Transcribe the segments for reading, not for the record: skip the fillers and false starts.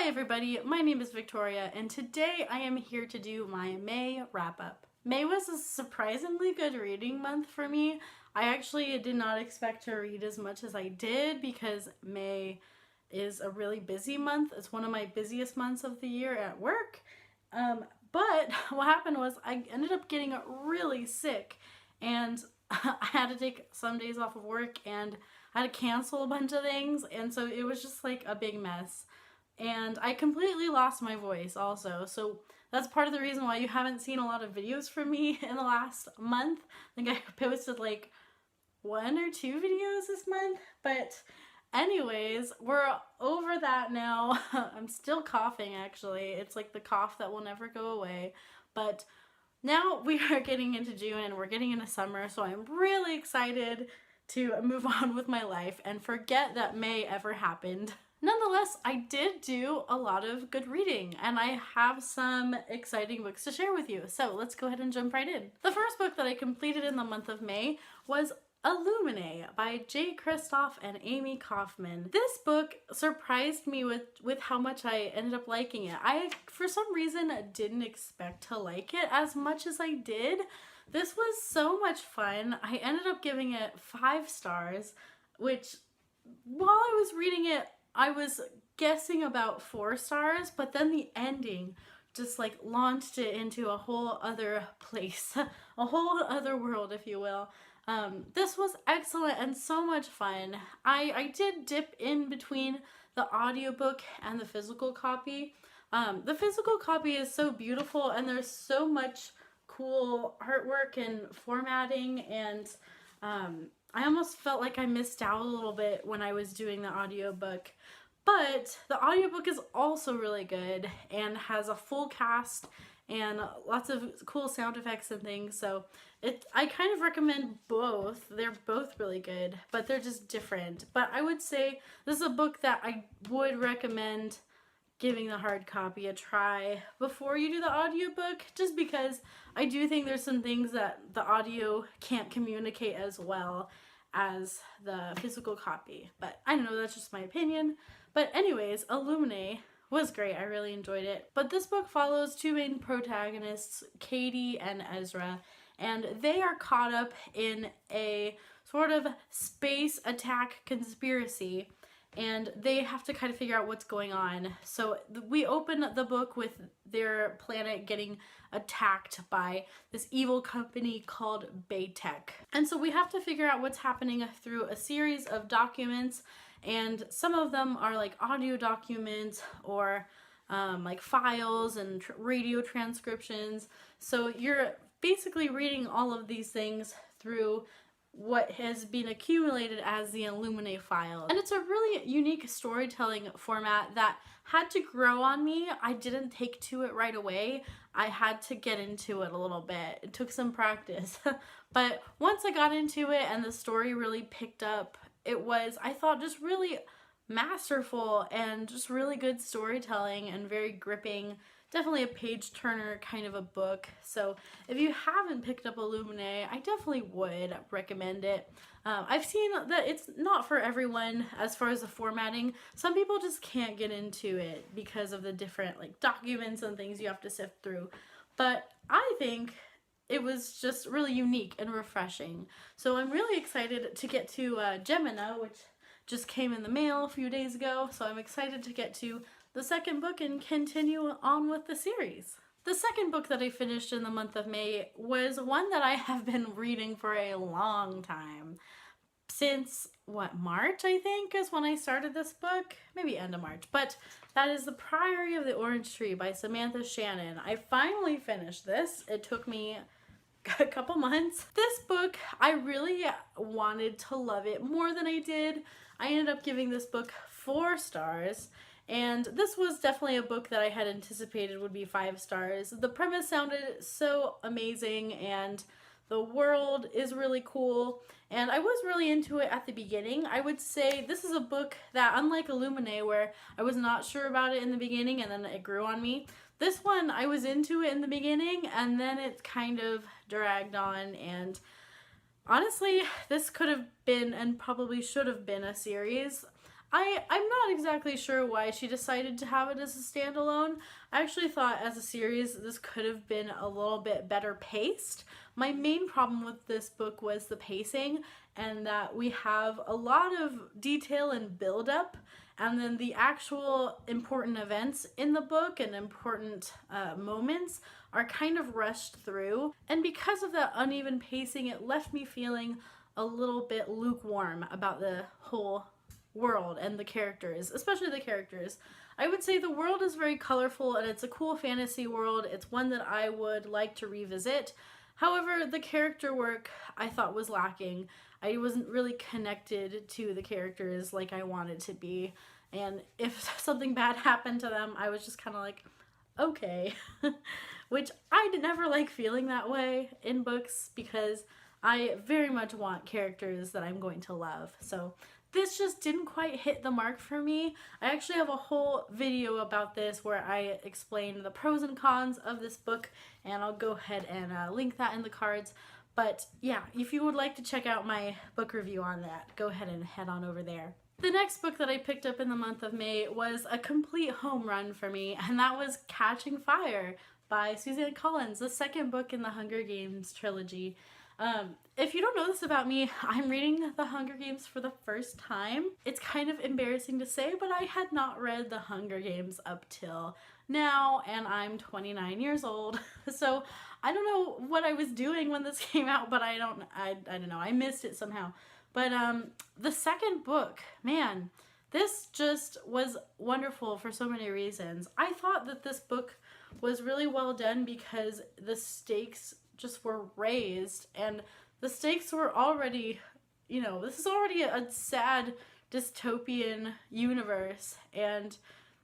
Hi everybody, my name is Victoria and today I am here to do my May wrap-up. May was a surprisingly good reading month for me. I actually did not expect to read as much as I did because May is a really busy month. It's one of my busiest months of the year at work. But what happened was I ended up getting really sick and I had to take some days off of work and I had to cancel a bunch of things, and so it was just like a big mess. And I completely lost my voice also, so that's part of the reason why you haven't seen a lot of videos from me in the last month. I think I posted like 1 or 2 videos this month, but anyways, we're over that now. I'm still coughing actually. It's like the cough that will never go away, but now we are getting into June and we're getting into summer, so I'm really excited to move on with my life and forget that May ever happened. Nonetheless, I did do a lot of good reading and I have some exciting books to share with you. So let's go ahead and jump right in. The first book that I completed in the month of May was Illumination by J. Kristoff and Amy Kaufman. This book surprised me with how much I ended up liking it. I, for some reason, didn't expect to like it as much as I did. This was so much fun. I ended up giving it 5 stars, which while I was reading it, I was guessing about 4 stars, but then the ending just like launched it into a whole other place, a whole other world, if you will. This was excellent and so much fun. I did dip in between the audiobook and the physical copy. The physical copy is so beautiful and there's so much cool artwork and formatting, and I almost felt like I missed out a little bit when I was doing the audiobook. But the audiobook is also really good and has a full cast and lots of cool sound effects and things, so I kind of recommend both. They're both really good, but they're just different. But I would say this is a book that I would recommend giving the hard copy a try before you do the audiobook, just because I do think there's some things that the audio can't communicate as well as the physical copy. But I don't know, that's just my opinion. But anyways, Illuminate was great. I really enjoyed it. But this book follows 2 main protagonists, Katie and Ezra, and they are caught up in a sort of space attack conspiracy, and they have to kind of figure out what's going on. So we open the book with their planet getting attacked by this evil company called Baytech. And so we have to figure out what's happening through a series of documents, and some of them are like audio documents or like files and radio transcriptions. So you're basically reading all of these things through what has been accumulated as the Illuminate file. And it's a really unique storytelling format that had to grow on me. I didn't take to it right away. I had to get into it a little bit. It took some practice. But once I got into it and the story really picked up, it was, I thought, just really masterful and just really good storytelling and very gripping. Definitely a page turner kind of a book. So if you haven't picked up Illuminate, I definitely would recommend it. I've seen that it's not for everyone as far as the formatting. Some people just can't get into it because of the different like documents and things you have to sift through. But I think it was just really unique and refreshing. So I'm really excited to get to Gemina, which just came in the mail a few days ago. So I'm excited to get to the second book and continue on with the series. The second book that I finished in the month of May was one that I have been reading for a long time. Since, March I think is when I started this book? Maybe end of March. But that is The Priory of the Orange Tree by Samantha Shannon. I finally finished this. It took me a couple months. This book, I really wanted to love it more than I did. I ended up giving this book 4 stars. And this was definitely a book that I had anticipated would be 5 stars. The premise sounded so amazing and the world is really cool. And I was really into it at the beginning. I would say this is a book that, unlike Illuminate, where I was not sure about it in the beginning and then it grew on me, this one I was into it in the beginning and then it kind of dragged on, and honestly, this could have been and probably should have been a series. I'm not exactly sure why she decided to have it as a standalone. I actually thought as a series this could have been a little bit better paced. My main problem with this book was the pacing, and that we have a lot of detail and build up, and then the actual important events in the book and important moments are kind of rushed through. And because of that uneven pacing, it left me feeling a little bit lukewarm about the whole world and the characters, especially the characters. I would say the world is very colorful and it's a cool fantasy world. It's one that I would like to revisit. However, the character work I thought was lacking. I wasn't really connected to the characters like I wanted to be. And if something bad happened to them, I was just kind of like, okay. Which I never like feeling that way in books because I very much want characters that I'm going to love. So this just didn't quite hit the mark for me. I actually have a whole video about this where I explain the pros and cons of this book, and I'll go ahead and link that in the cards. But yeah, if you would like to check out my book review on that, go ahead and head on over there. The next book that I picked up in the month of May was a complete home run for me, and that was Catching Fire by Suzanne Collins, the second book in the Hunger Games trilogy. If you don't know this about me, I'm reading The Hunger Games for the first time. It's kind of embarrassing to say, but I had not read The Hunger Games up till now, and I'm 29 years old. So I don't know what I was doing when this came out, but I don't know. I missed it somehow. But the second book, man, this just was wonderful for so many reasons. I thought that this book was really well done because the stakes just were raised, and the stakes were already, this is already a sad dystopian universe, and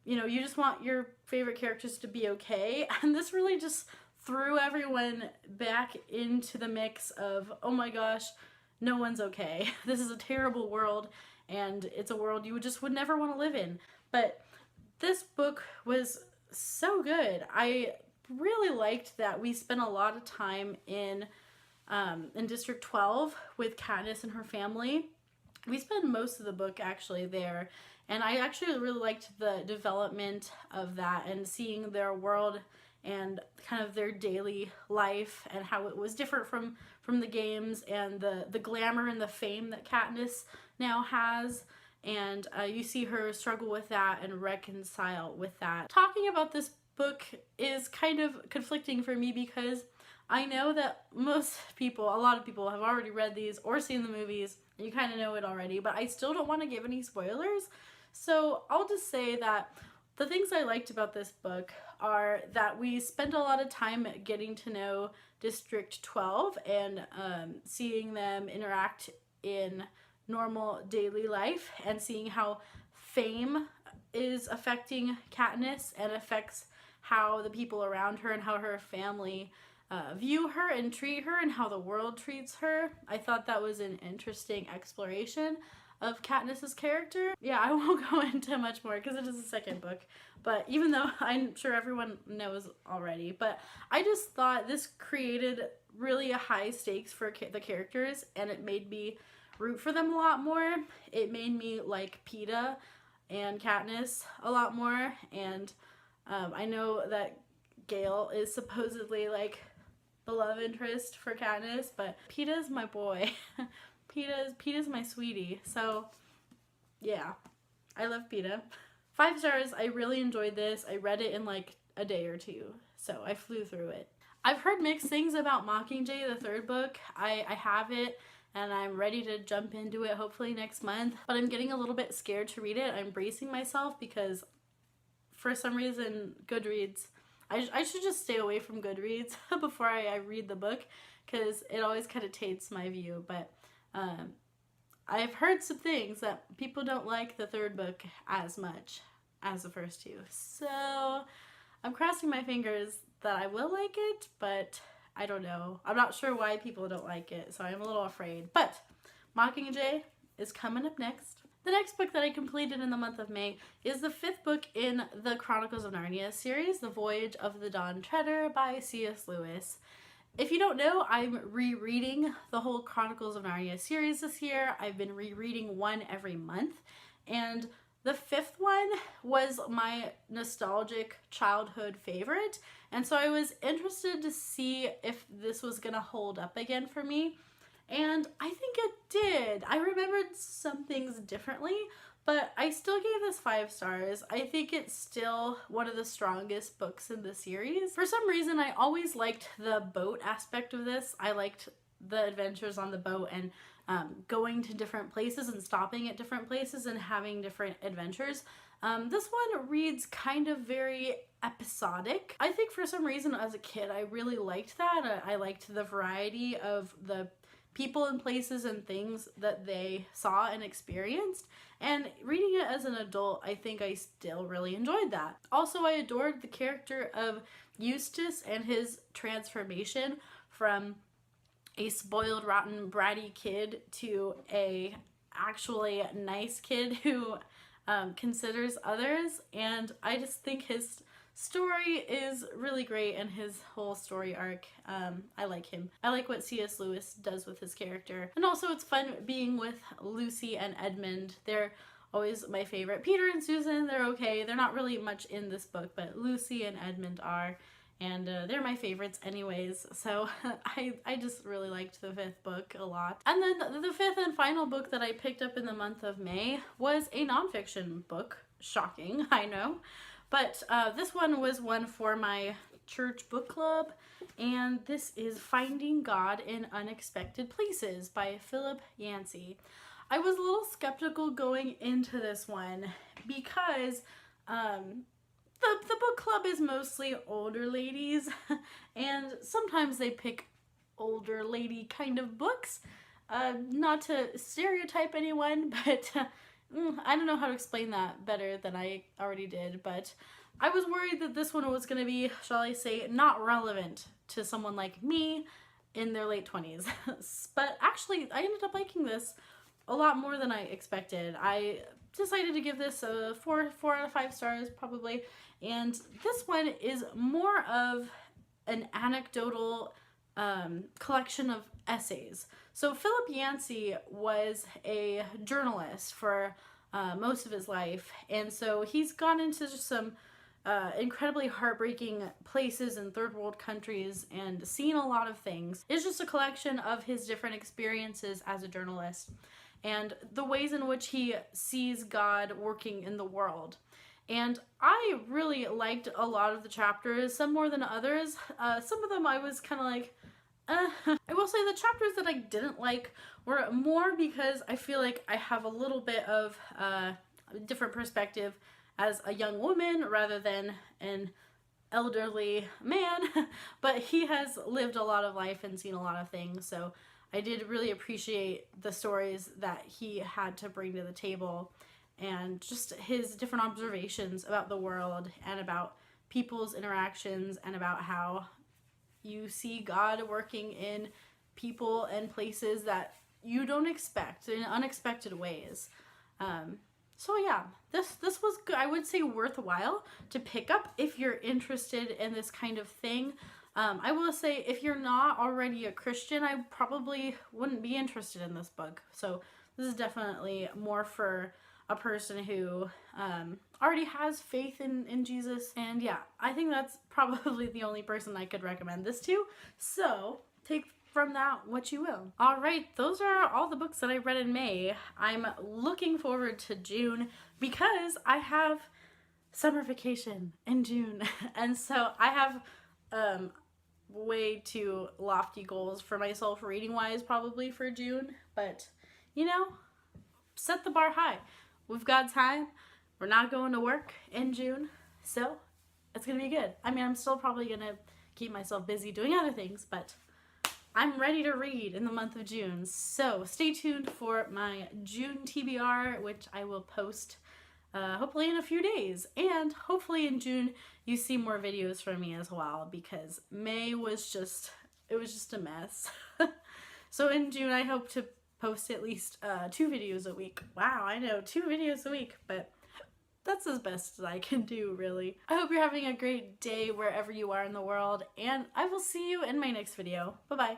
you just want your favorite characters to be okay, and this really just threw everyone back into the mix of, oh my gosh, no one's okay. This is a terrible world, and it's a world you would never want to live in. But this book was so good. I really liked that we spent a lot of time in District 12 with Katniss and her family. We spent most of the book actually there, and I actually really liked the development of that and seeing their world and kind of their daily life and how it was different from the games, and the glamour and the fame that Katniss now has. And you see her struggle with that and reconcile with that. Talking about this book is kind of conflicting for me because I know that a lot of people have already read these or seen the movies. You kind of know it already, but I still don't want to give any spoilers. So I'll just say that the things I liked about this book are that we spent a lot of time getting to know District 12 and seeing them interact in normal daily life, and seeing how fame is affecting Katniss and affects how the people around her and how her family view her and treat her and how the world treats her. I thought that was an interesting exploration of Katniss's character. Yeah, I won't go into much more because it is the second book, but even though I'm sure everyone knows already, but I just thought this created really a high stakes for the characters, and it made me root for them a lot more. It made me like Peeta and Katniss a lot more, and I know that Gale is supposedly like the love interest for Katniss, but Peeta's my boy. Peeta's my sweetie. So yeah, I love Peeta. 5 stars. I really enjoyed this. I read it in like a day or two, so I flew through it. I've heard mixed things about Mockingjay, the third book. I have it, and I'm ready to jump into it hopefully next month, but I'm getting a little bit scared to read it. I'm bracing myself because for some reason Goodreads, I should just stay away from Goodreads before I read the book, because it always kind of taints my view. But I've heard some things that people don't like the third book as much as the first two, so I'm crossing my fingers that I will like it, but I don't know. I'm not sure why people don't like it, so I'm a little afraid. But Mockingjay is coming up next. The next book that I completed in the month of May is the 5th book in the Chronicles of Narnia series, The Voyage of the Dawn Treader by C.S. Lewis. If you don't know, I'm rereading the whole Chronicles of Narnia series this year. I've been rereading one every month, and The fifth one was my nostalgic childhood favorite, and so I was interested to see if this was gonna hold up again for me, and I think it did. I remembered some things differently, but I still gave this 5 stars. I think it's still one of the strongest books in the series. For some reason, I always liked the boat aspect of this. I liked the adventures on the boat and going to different places and stopping at different places and having different adventures. This one reads kind of very episodic. I think for some reason as a kid I really liked that. I liked the variety of the people and places and things that they saw and experienced, and reading it as an adult, I think I still really enjoyed that. Also, I adored the character of Eustace and his transformation from a spoiled, rotten, bratty kid to a actually nice kid who considers others, and I just think his story is really great, and his whole story arc, I like him. I like what C.S. Lewis does with his character, and also it's fun being with Lucy and Edmund. They're always my favorite. Peter and Susan, they're okay. They're not really much in this book, but Lucy and Edmund are, and they're my favorites anyways, so I just really liked the 5th book a lot. And then the 5th and final book that I picked up in the month of May was a nonfiction book. Shocking, I know. But this one was one for my church book club, and this is Finding God in Unexpected Places by Philip Yancey. I was a little skeptical going into this one because the book club is mostly older ladies, and sometimes they pick older lady kind of books. Not to stereotype anyone, but I don't know how to explain that better than I already did, but I was worried that this one was going to be, shall I say, not relevant to someone like me in their late 20s. But actually, I ended up liking this a lot more than I expected. I decided to give this a 4 out of 5 stars probably, and this one is more of an anecdotal collection of essays. So Philip Yancey was a journalist for most of his life, and so he's gone into just some incredibly heartbreaking places in third world countries and seen a lot of things. It's just a collection of his different experiences as a journalist and the ways in which he sees God working in the world. And I really liked a lot of the chapters, some more than others. Some of them I was kind of like, I will say the chapters that I didn't like were more because I feel like I have a little bit of a different perspective as a young woman rather than an elderly man, but he has lived a lot of life and seen a lot of things, so I did really appreciate the stories that he had to bring to the table and just his different observations about the world and about people's interactions and about how you see God working in people and places that you don't expect in unexpected ways. So yeah, this was good. I would say worthwhile to pick up if you're interested in this kind of thing. I will say if you're not already a Christian, I probably wouldn't be interested in this book. So this is definitely more for a person who already has faith in Jesus. And yeah, I think that's probably the only person I could recommend this to. So take from that what you will. All right, those are all the books that I read in May. I'm looking forward to June because I have summer vacation in June. And so I have way too lofty goals for myself reading wise probably for June, but you know, set the bar high. We've got time. We're not going to work in June, so it's gonna be good. I mean, I'm still probably gonna keep myself busy doing other things, but I'm ready to read in the month of June. So stay tuned for my June TBR, which I will post hopefully in a few days. And hopefully in June you see more videos from me as well, because May was just, it was just a mess. So in June I hope to post at least 2 videos a week. Wow, I know, 2 videos a week, but that's as best as I can do, really. I hope you're having a great day wherever you are in the world, and I will see you in my next video. Bye-bye.